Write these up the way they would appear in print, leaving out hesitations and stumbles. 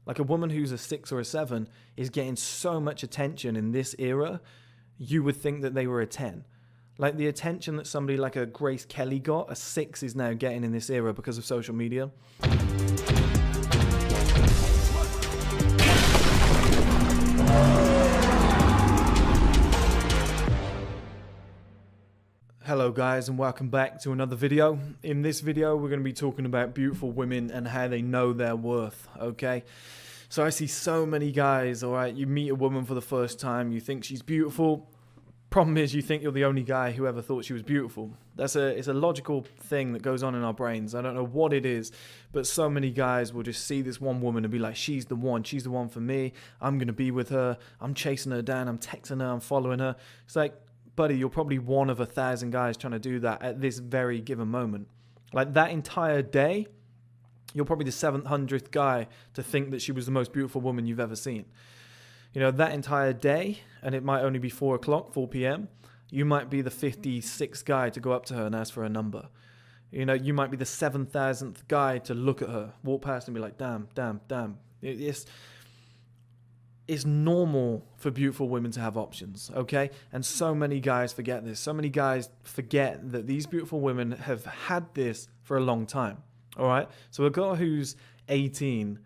Like a woman who's a 6 or a 7 is getting so much attention in this era, you would think that they were a 10. Like the attention that somebody like a Grace Kelly got, a 6 is now getting in this era because of social media. Hello guys, and welcome back to another video. In this video we're going to be talking about beautiful women and how they know their worth, okay? So I see so many guys, alright, you meet a woman for the first time, you think she's beautiful. Problem is you think you're the only guy who ever thought she was beautiful. It's a logical thing that goes on in our brains. I don't know what it is, but so many guys will just see this one woman and be like, she's the one for me, I'm going to be with her, I'm chasing her down, I'm texting her, I'm following her. It's like, buddy, you're probably one of 1,000 guys trying to do that at this very given moment. Like that entire day, you're probably the 700th guy to think that she was the most beautiful woman you've ever seen. You know, that entire day, and it might only be 4 p.m, you might be the 56th guy to go up to her and ask for a number. You know, you might be the 7,000th guy to look at her, walk past and be like, damn. It's normal for beautiful women to have options, okay? And so many guys forget this. So many guys forget that these beautiful women have had this for a long time, all right? So a girl who's 18,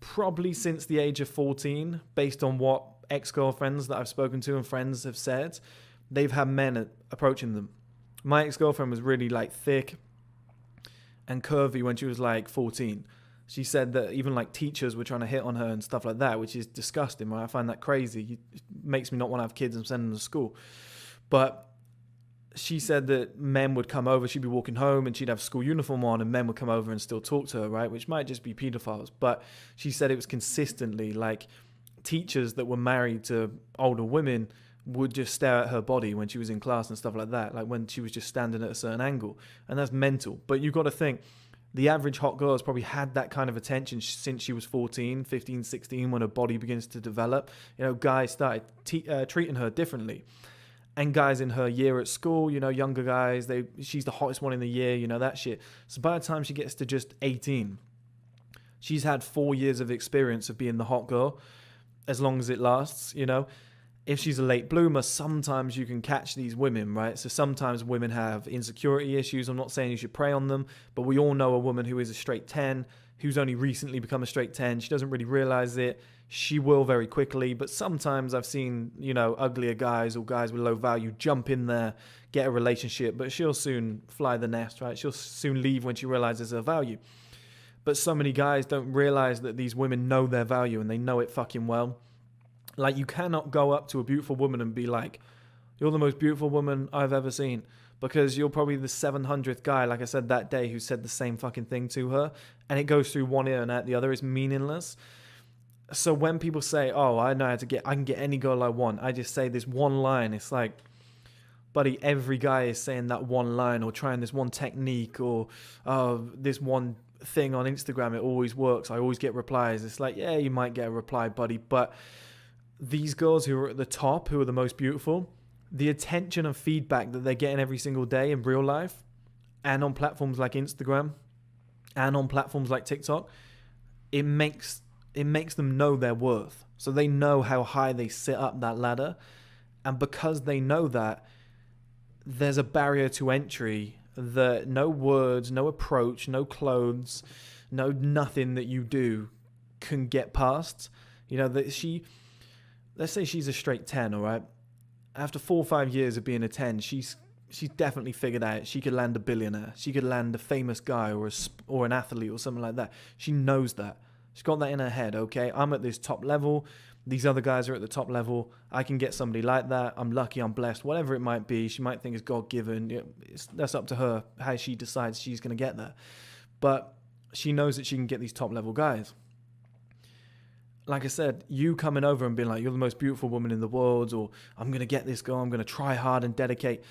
probably since the age of 14, based on what ex-girlfriends that I've spoken to and friends have said, they've had men approaching them. My ex-girlfriend was really like thick and curvy when she was like 14. She said that even like teachers were trying to hit on her and stuff like that, which is disgusting, right? I find that crazy. It makes me not want to have kids and send them to school. But she said that men would come over, she'd be walking home and she'd have school uniform on and men would come over and still talk to her, right? Which might just be pedophiles. But she said it was consistently like teachers that were married to older women would just stare at her body when she was in class and stuff like that. Like when she was just standing at a certain angle. And that's mental. But you've got to think, the average hot girl has probably had that kind of attention since she was 14, 15, 16, when her body begins to develop. You know, guys started treating her differently. And guys in her year at school, you know, younger guys, she's the hottest one in the year, you know, that shit. So by the time she gets to just 18, she's had 4 years of experience of being the hot girl, as long as it lasts, you know. If she's a late bloomer, sometimes you can catch these women, right? So sometimes women have insecurity issues. I'm not saying you should prey on them, but we all know a woman who is a straight 10, who's only recently become a straight 10. She doesn't really realize it. She will very quickly, but sometimes I've seen, you know, uglier guys or guys with low value jump in there, get a relationship, but she'll soon fly the nest, right? She'll soon leave when she realizes her value. But so many guys don't realize that these women know their value and they know it fucking well. Like, you cannot go up to a beautiful woman and be like, you're the most beautiful woman I've ever seen. Because you're probably the 700th guy, like I said that day, who said the same fucking thing to her. And it goes through one ear and out the other. It's meaningless. So when people say, oh, I know how to I can get any girl I want, I just say this one line. It's like, buddy, every guy is saying that one line or trying this one technique or this one thing on Instagram. It always works. I always get replies. It's like, yeah, you might get a reply, buddy, but these girls who are at the top, who are the most beautiful, the attention and feedback that they're getting every single day in real life and on platforms like Instagram and on platforms like TikTok, it makes them know their worth. So they know how high they sit up that ladder. And because they know that, there's a barrier to entry that no words, no approach, no clothes, no nothing that you do can get past. You know, that let's say she's a straight 10, all right? After 4 or 5 years of being a 10, she's definitely figured out she could land a billionaire. She could land a famous guy or an athlete or something like that. She knows that. She's got that in her head, okay? I'm at this top level. These other guys are at the top level. I can get somebody like that. I'm lucky, I'm blessed, whatever it might be. She might think it's God-given. That's up to her, how she decides she's going to get there. But she knows that she can get these top-level guys. Like I said, you coming over and being like, you're the most beautiful woman in the world, or I'm going to get this girl, I'm going to try hard and dedicate.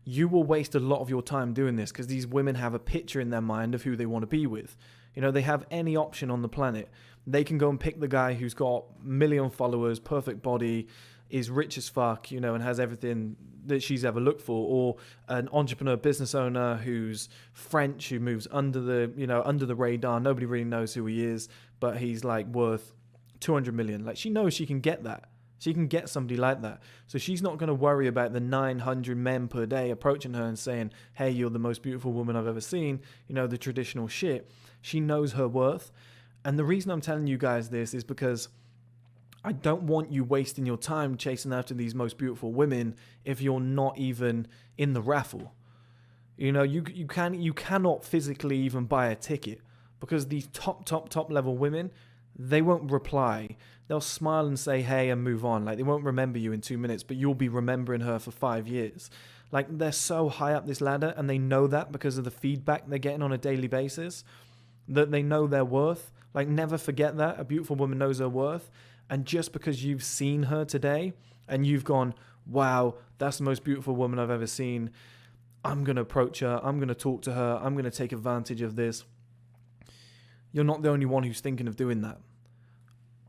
You will waste a lot of your time doing this because these women have a picture in their mind of who they want to be with. You know, they have any option on the planet. They can go and pick the guy who's got 1 million followers, perfect body, is rich as fuck, you know, and has everything that she's ever looked for, or an entrepreneur business owner who's French, who moves under the radar. Nobody really knows who he is, but he's like worth 200 million. Like, she knows she can get that. She can get somebody like that. So she's not going to worry about the 900 men per day approaching her and saying, hey, you're the most beautiful woman I've ever seen. You know, the traditional shit. She knows her worth. And the reason I'm telling you guys this is because I don't want you wasting your time chasing after these most beautiful women if you're not even in the raffle. You know, you cannot physically even buy a ticket, because these top level women, they won't reply. They'll smile and say hey and move on. Like, they won't remember you in 2 minutes, but you'll be remembering her for 5 years. Like, they're so high up this ladder, and they know that because of the feedback they're getting on a daily basis, that they know their worth. Like, never forget that. A beautiful woman knows her worth. And just because you've seen her today and you've gone, wow, that's the most beautiful woman I've ever seen, I'm going to approach her, I'm going to talk to her, I'm going to take advantage of this. You're not the only one who's thinking of doing that.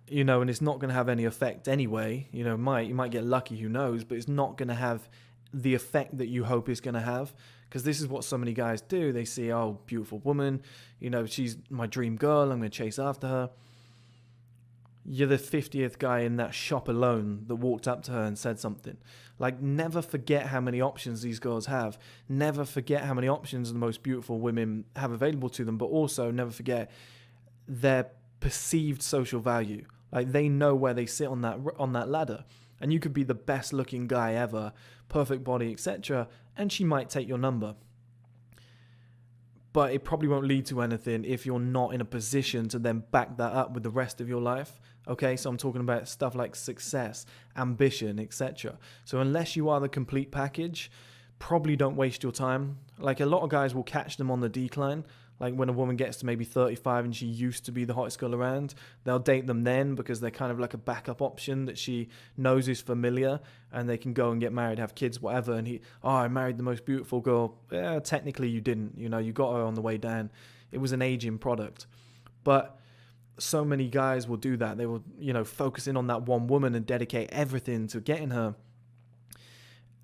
You know, and it's not going to have any effect anyway. You know, you might get lucky, who knows, but it's not going to have the effect that you hope it's going to have. Because this is what so many guys do. They see, oh, beautiful woman, you know, she's my dream girl, I'm going to chase after her. You're the 50th guy in that shop alone that walked up to her and said something. Like, never forget how many options these girls have. Never forget how many options the most beautiful women have available to them, but also never forget their perceived social value. Like, they know where they sit on that ladder. And you could be the best looking guy ever, perfect body, etc., and she might take your number. But it probably won't lead to anything if you're not in a position to then back that up with the rest of your life. Okay, so I'm talking about stuff like success, ambition, etc. So unless you are the complete package, probably don't waste your time. Like, a lot of guys will catch them on the decline. Like, when a woman gets to maybe 35 and she used to be the hottest girl around, they'll date them then because they're kind of like a backup option that she knows is familiar, and they can go and get married, have kids, whatever. And I married the most beautiful girl. Yeah, technically you didn't. You know, you got her on the way down. It was an aging product. But so many guys will do that. They will, you know, focus in on that one woman and dedicate everything to getting her.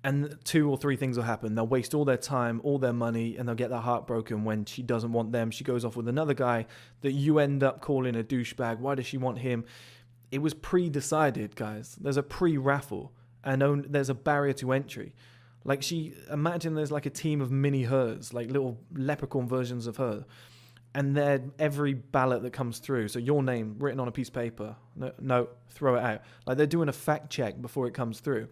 And 2 or 3 things will happen. They'll waste all their time, all their money, and they'll get their heart broken when she doesn't want them. She goes off with another guy that you end up calling a douchebag. Why does she want him? It was pre-decided, guys. There's a pre-raffle, and there's a barrier to entry. Like, imagine there's like a team of mini hers, like little leprechaun versions of her. And they're every ballot that comes through. So your name written on a piece of paper. No, throw it out. Like, they're doing a fact check before it comes through.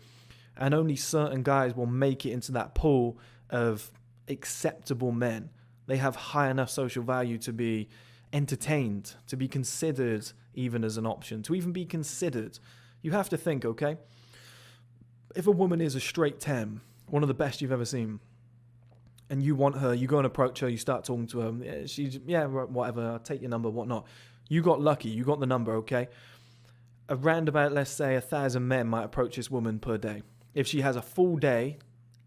And only certain guys will make it into that pool of acceptable men. They have high enough social value to be entertained, to be considered even as an option, to even be considered. You have to think, okay? If a woman is a straight 10, one of the best you've ever seen, and you want her, you go and approach her, you start talking to her, whatever, I'll take your number, whatnot. You got lucky, you got the number, okay? Around about, let's say, 1,000 men might approach this woman per day. If she has a full day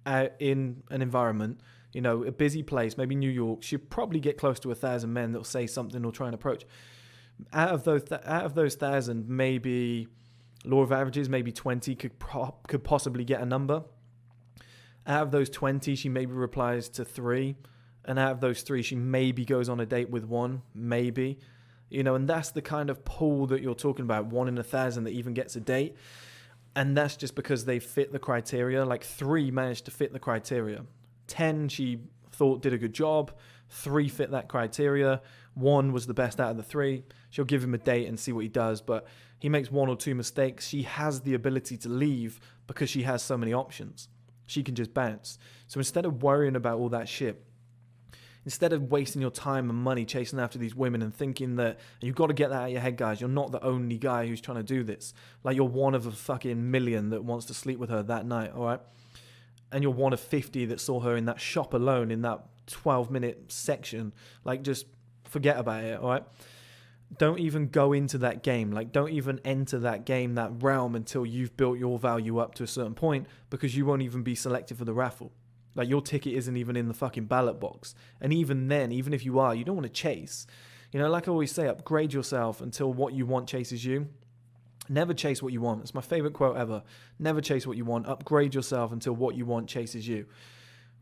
out in an environment, you know, a busy place, maybe New York, she'll probably get close to 1,000 men that'll say something or try and approach. Out of those 1,000, maybe, law of averages, maybe 20 could possibly get a number. Out of those 20, she maybe replies to 3. And out of those 3, she maybe goes on a date with 1, maybe. You know, and that's the kind of pool that you're talking about, 1 in 1,000 that even gets a date. And that's just because they fit the criteria. Like, 3 managed to fit the criteria. 10 she thought did a good job. 3 fit that criteria. 1 was the best out of the 3. She'll give him a date and see what he does. But he makes 1 or 2 mistakes. She has the ability to leave because she has so many options. She can just bounce. So instead of worrying about all that shit, instead of wasting your time and money chasing after these women and thinking that, and you've got to get that out of your head, guys, you're not the only guy who's trying to do this. Like, you're one of a fucking million that wants to sleep with her that night, all right? And you're one of 50 that saw her in that shop alone in that 12-minute section. Like, just forget about it, all right? Don't even go into that game. Like, don't even enter that game, that realm, until you've built your value up to a certain point, because you won't even be selected for the raffle. Like, your ticket isn't even in the fucking ballot box. And even then, even if you are, you don't want to chase. You know, like I always say, upgrade yourself until what you want chases you. Never chase what you want. It's my favorite quote ever. Never chase what you want. Upgrade yourself until what you want chases you.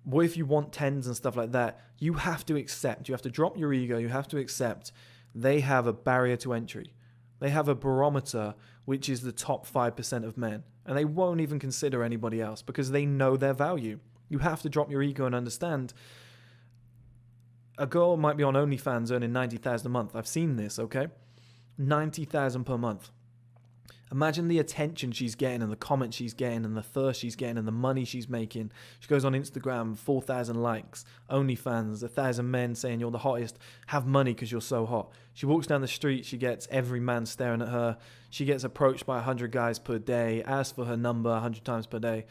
What if you want 10s and stuff like that? You have to accept. You have to drop your ego. You have to accept they have a barrier to entry. They have a barometer, which is the top 5% of men. And they won't even consider anybody else because they know their value. You have to drop your ego and understand a girl might be on OnlyFans earning 90,000 a month. I've seen this, okay? 90,000 per month. Imagine the attention she's getting and the comments she's getting and the thirst she's getting and the money she's making. She goes on Instagram, 4,000 likes, OnlyFans, 1,000 men saying you're the hottest, have money because you're so hot. She walks down the street, she gets every man staring at her. She gets approached by 100 guys per day, asks for her number 100 times per day.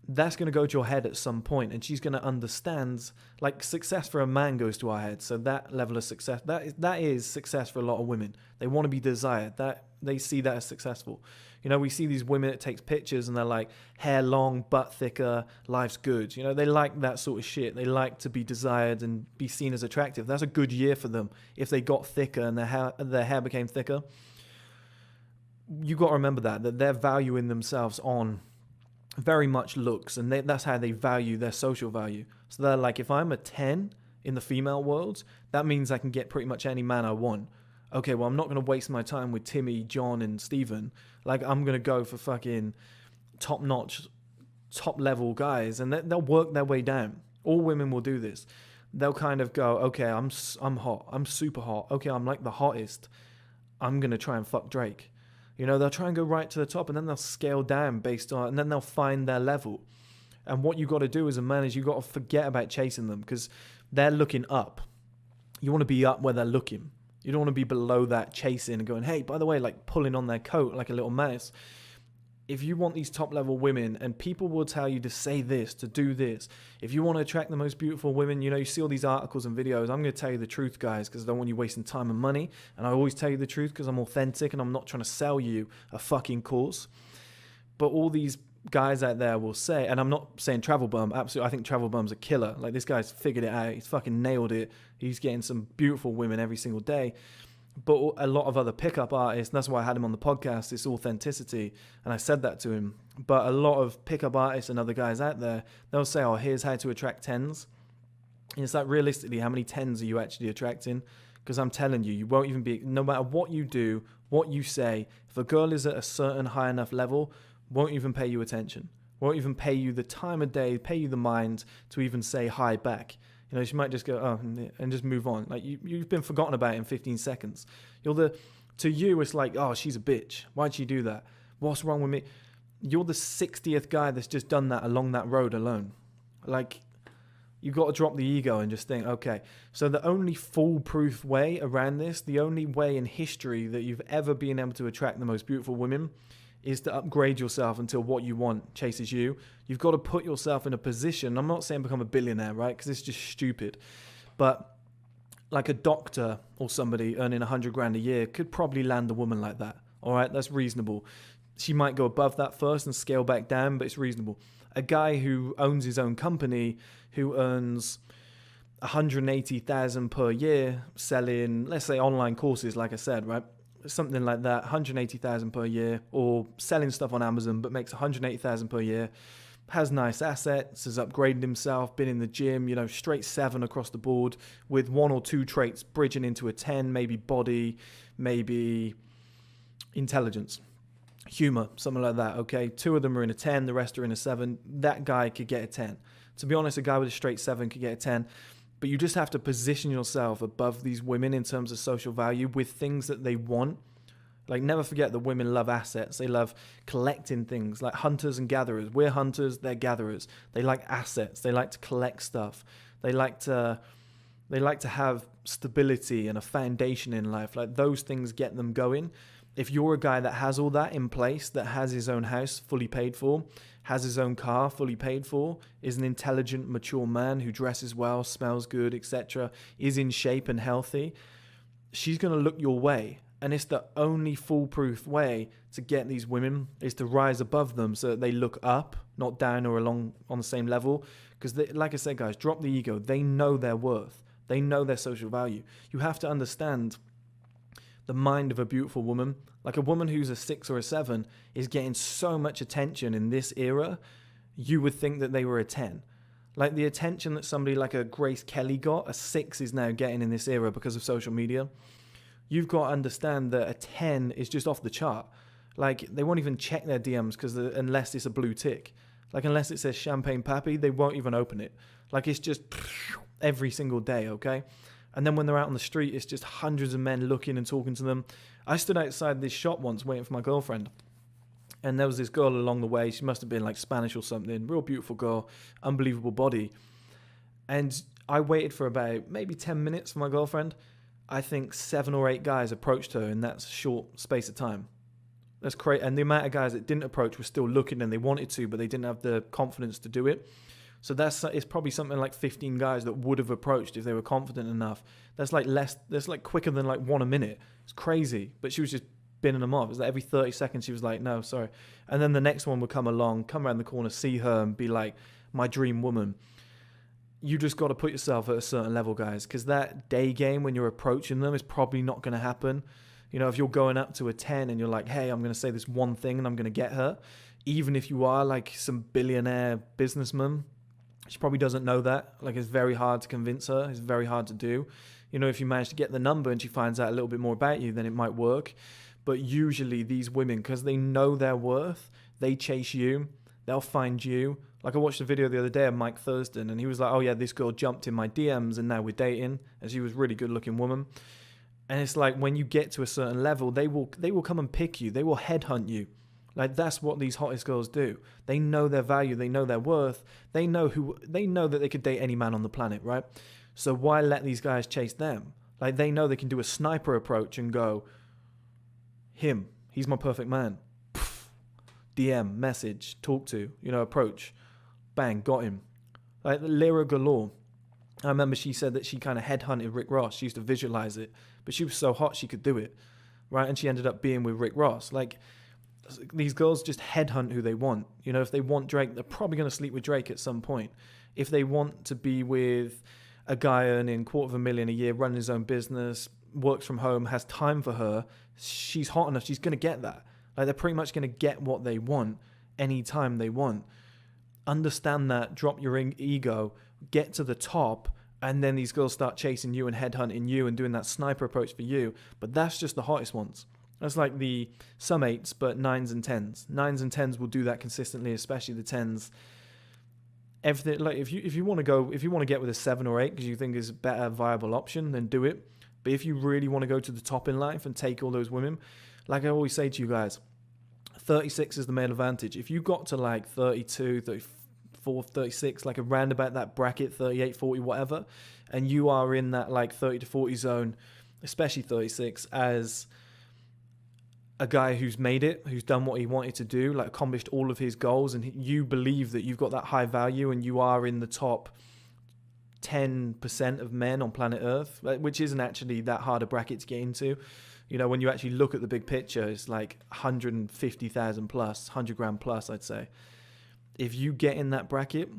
That's going to go to your head at some point, and she's going to understand, like, success for a man goes to our head. So that level of success, that is success for a lot of women. They want to be desired. That they see that as successful. You know, we see these women that takes pictures and they're like, hair long, butt thicker, life's good. You know, they like that sort of shit. They like to be desired and be seen as attractive. That's a good year for them if they got thicker and their hair became thicker. You got to remember that they're valuing themselves on very much looks, and that's how they value their social value. So they're like, if I'm a 10 in the female world, that means I can get pretty much any man I want. Okay, well, I'm not going to waste my time with Timmy, John, and Stephen. Like, I'm going to go for fucking top-notch, top-level guys, and they'll work their way down. All women will do this. They'll kind of go, okay, I'm hot. I'm super hot. Okay, I'm like the hottest. I'm going to try and fuck Drake. You know, they'll try and go right to the top, and then they'll scale down based on, and then they'll find their level. And what you got to do as a man is you got to forget about chasing them, because they're looking up. You want to be up where they're looking. You don't want to be below that chasing and going, hey, by the way, like pulling on their coat like a little mouse. If you want these top level women, and people will tell you to say this, to do this. If you want to attract the most beautiful women, you know, you see all these articles and videos. I'm going to tell you the truth, guys, because I don't want you wasting time and money. And I always tell you the truth because I'm authentic and I'm not trying to sell you a fucking course. But all these guys out there will say, and I'm not saying Travel Bum, absolutely, I think Travel Bum's a killer. Like, this guy's figured it out. He's fucking nailed it. He's getting some beautiful women every single day. But a lot of other pickup artists, and that's why I had him on the podcast, it's authenticity, and I said that to him. But a lot of pickup artists and other guys out there, they'll say, oh, here's how to attract 10s. And it's like, realistically, how many 10s are you actually attracting? Because I'm telling you, you won't even be, no matter what you do, what you say, if a girl is at a certain high enough level, won't even pay you attention, won't even pay you the time of day, pay you the mind to even say hi back. You know, she might just go, oh, and just move on. Like, you've been forgotten about in 15 seconds. To you, it's like, oh, she's a bitch. Why'd she do that? What's wrong with me? You're the 60th guy that's just done that along that road alone. Like, you've got to drop the ego and just think, okay, so the only foolproof way around this, the only way in history that you've ever been able to attract the most beautiful women is to upgrade yourself until what you want chases you. You've got to put yourself in a position. I'm not saying become a billionaire, right? Because it's just stupid. But like a doctor or somebody earning 100 grand a year could probably land a woman like that. All right, that's reasonable. She might go above that first and scale back down, but it's reasonable. A guy who owns his own company, who earns 180,000 per year selling, let's say, online courses, like I said, right? Something like that, 180,000 per year, or selling stuff on Amazon but makes 180,000 per year, has nice assets, has upgraded himself, been in the gym, you know, straight 7 across the board with 1 or 2 traits bridging into a 10, maybe body, maybe intelligence, humor, something like that. Okay, 2 of them are in a 10, the rest are in a 7. That guy could get a 10. To be honest, a guy with a straight 7 could get a 10. But you just have to position yourself above these women in terms of social value with things that they want. Like, never forget that women love assets. They love collecting things, like hunters and gatherers. We're hunters, they're gatherers. They like assets. They like to collect stuff. They like to have stability and a foundation in life. Like, those things get them going. If you're a guy that has all that in place, that has his own house fully paid for, has his own car fully paid for, is an intelligent, mature man who dresses well, smells good, etc., is in shape and healthy, she's going to look your way. And it's the only foolproof way to get these women is to rise above them so that they look up, not down or along on the same level. Because, like I said, guys, drop the ego. They know their worth. They know their social value. You have to understand the mind of a beautiful woman. Like, a woman who's a 6 or a 7 is getting so much attention in this era, you would think that they were a 10. Like, the attention that somebody like a Grace Kelly got, a 6 is now getting in this era because of social media. you've got to understand that a 10 is just off the chart. Like, they won't even check their DMs unless it's a blue tick. Like, unless it says Champagne Pappy, they won't even open it. Like, it's just every single day, okay? And then when they're out on the street, it's just hundreds of men looking and talking to them. I stood outside this shop once waiting for my girlfriend. And there was this girl along the way. She must have been like Spanish or something. Real beautiful girl. Unbelievable body. And I waited for about maybe 10 minutes for my girlfriend. I think 7 or 8 guys approached her in that short space of time. That's crazy. And the amount of guys that didn't approach were still looking and they wanted to, but they didn't have the confidence to do it. So it's probably something like 15 guys that would have approached if they were confident enough. That's like quicker than like 1 a minute. It's crazy. But she was just binning them off. It was like every 30 seconds she was like, no, sorry. And then the next one would come along, come around the corner, see her and be like, my dream woman. You just got to put yourself at a certain level, guys, because that day game when you're approaching them is probably not going to happen. You know, if you're going up to a 10 and you're like, hey, I'm going to say this one thing and I'm going to get her, even if you are like some billionaire businessman, she probably doesn't know that. Like, it's very hard to convince her. It's very hard to do. You know, if you manage to get the number and she finds out a little bit more about you, then it might work. But usually these women, because they know their worth, they chase you. They'll find you. Like, I watched a video the other day of Mike Thurston, and he was like, oh yeah, this girl jumped in my DMs and now we're dating. And she was a really good looking woman. And it's like, when you get to a certain level, they will come and pick you. They will headhunt you. Like, that's what these hottest girls do. They know their value. They know their worth. They know that they could date any man on the planet, right? So why let these guys chase them? Like, they know they can do a sniper approach and go, him, he's my perfect man. DM, message, talk to, approach. Bang, got him. Like, Lyra galore. I remember she said that she kind of headhunted Rick Ross. She used to visualize it, but she was so hot she could do it, right? And she ended up being with Rick Ross. Like, these girls just headhunt who they want. You know, if they want Drake, they're probably going to sleep with Drake at some point. If they want to be with a guy earning $250,000 a year, running his own business, works from home, has time for her, she's hot enough, she's going to get that. Like, they're pretty much going to get what they want anytime they want. Understand that, drop your ego, get to the top, and then these girls start chasing you and headhunting you and doing that sniper approach for you. But that's just the hottest ones. That's like some 8s, but 9s and 10s. 9s and 10s will do that consistently, especially the 10s. Everything, like, if you want to get with a 7 or 8 because you think is a better viable option, then do it. But if you really want to go to the top in life and take all those women, like I always say to you guys, 36 is the male advantage. If you got to like 32, 34, 36, like around about that bracket, 38, 40, whatever, and you are in that like 30 to 40 zone, especially 36, as a guy who's made it, who's done what he wanted to do, like accomplished all of his goals, and you believe that you've got that high value and you are in the top 10% of men on planet Earth, which isn't actually that hard a bracket to get into. You know, when you actually look at the big picture, it's like 150,000 plus, 100 grand plus, I'd say. If you get in that bracket,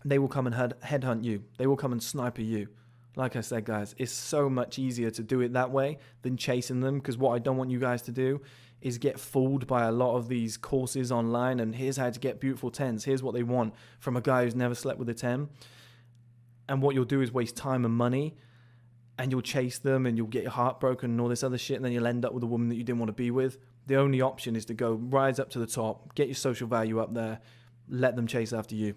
they will come and headhunt you. They will come and sniper you. Like I said, guys, it's so much easier to do it that way than chasing them, because what I don't want you guys to do is get fooled by a lot of these courses online and here's how to get beautiful 10s. Here's what they want from a guy who's never slept with a 10. And what you'll do is waste time and money, and you'll chase them and you'll get your heart broken and all this other shit, and then you'll end up with a woman that you didn't want to be with. The only option is to go rise up to the top, get your social value up there, let them chase after you.